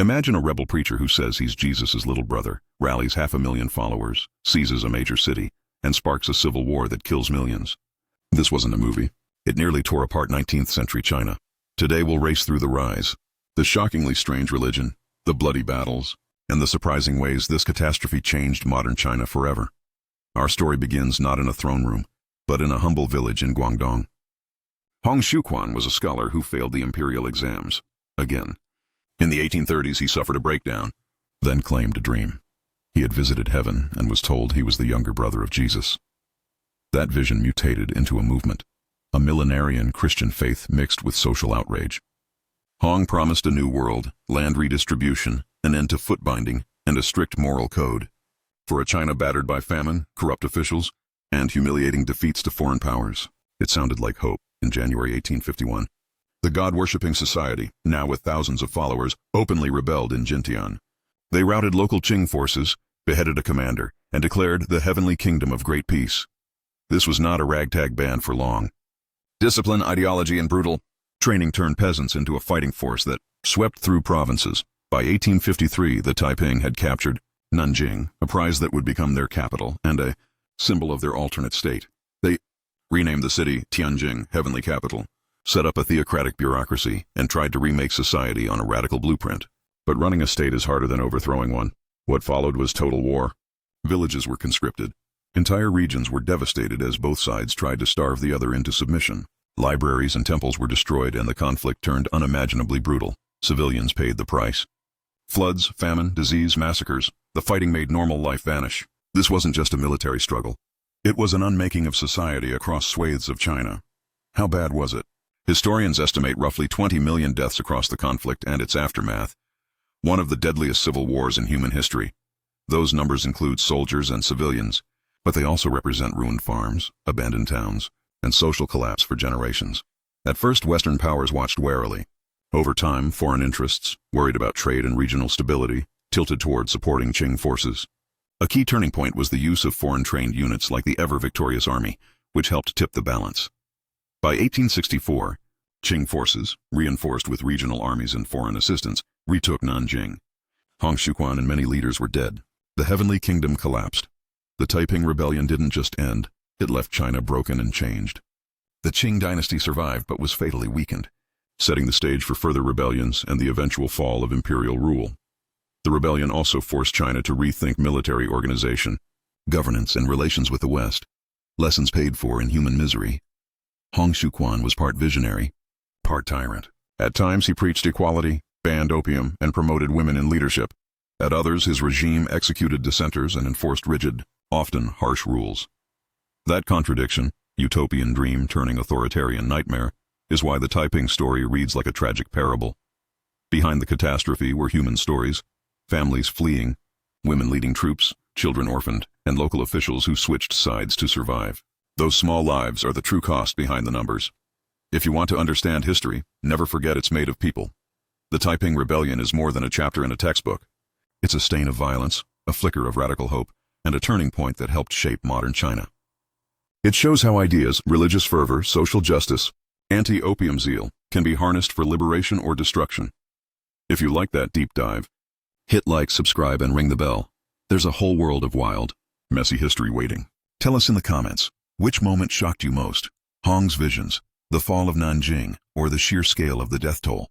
Imagine a rebel preacher who says he's Jesus' little brother, rallies 500,000 followers, seizes a major city, and sparks a civil war that kills millions. This wasn't a movie. It nearly tore apart 19th century China. Today we'll race through the rise, the shockingly strange religion, the bloody battles, and the surprising ways this catastrophe changed modern China forever. Our story begins not in a throne room, but in a humble village in Guangdong. Hong Xiuquan was a scholar who failed the imperial exams. Again. In the 1830s he suffered a breakdown, then claimed a dream. He had visited heaven and was told he was the younger brother of Jesus. That vision mutated into a movement, a millenarian Christian faith mixed with social outrage. Hong promised a new world, land redistribution, an end to foot binding, and a strict moral code. For a China battered by famine, corrupt officials, and humiliating defeats to foreign powers, it sounded like hope. In January 1851, the God-worshipping society, now with thousands of followers, openly rebelled in Jintian. They routed local Qing forces, beheaded a commander, and declared the heavenly kingdom of great peace. This was not a ragtag band for long. Discipline, ideology, and brutal training turned peasants into a fighting force that swept through provinces. By 1853, the Taiping had captured Nanjing, a prize that would become their capital and a symbol of their alternate state. They renamed the city Tianjin, heavenly capital, set up a theocratic bureaucracy, and tried to remake society on a radical blueprint. But running a state is harder than overthrowing one. What followed was total war. Villages were conscripted. Entire regions were devastated as both sides tried to starve the other into submission. Libraries and temples were destroyed and the conflict turned unimaginably brutal. Civilians paid the price. Floods, famine, disease, massacres. The fighting made normal life vanish. This wasn't just a military struggle. It was an unmaking of society across swathes of China. How bad was it? Historians estimate roughly 20 million deaths across the conflict and its aftermath, one of the deadliest civil wars in human history. Those numbers include soldiers and civilians, but they also represent ruined farms, abandoned towns, and social collapse for generations. At first, Western powers watched warily. Over time, foreign interests, worried about trade and regional stability, tilted toward supporting Qing forces. A key turning point was the use of foreign-trained units like the ever-victorious army, which helped tip the balance. By 1864, Qing forces, reinforced with regional armies and foreign assistance, retook Nanjing. Hong Xiuquan and many leaders were dead. The heavenly kingdom collapsed. The Taiping rebellion didn't just end, it left China broken and changed. The Qing dynasty survived but was fatally weakened, setting the stage for further rebellions and the eventual fall of imperial rule. The rebellion also forced China to rethink military organization, governance, and relations with the West, lessons paid for in human misery. Hong Xiuquan was part visionary, part tyrant. At times he preached equality, banned opium, and promoted women in leadership. At others, his regime executed dissenters and enforced rigid, often harsh rules. That contradiction, utopian dream turning authoritarian nightmare, is why the Taiping story reads like a tragic parable. Behind the catastrophe were human stories, families fleeing, women leading troops, children orphaned, and local officials who switched sides to survive. Those small lives are the true cost behind the numbers. If you want to understand history, never forget it's made of people. The Taiping Rebellion is more than a chapter in a textbook. It's a stain of violence, a flicker of radical hope, and a turning point that helped shape modern China. It shows how ideas, religious fervor, social justice, anti-opium zeal, can be harnessed for liberation or destruction. If you like that deep dive, hit like, subscribe, and ring the bell. There's a whole world of wild, messy history waiting. Tell us in the comments, which moment shocked you most? Hong's visions, the fall of Nanjing, or the sheer scale of the death toll?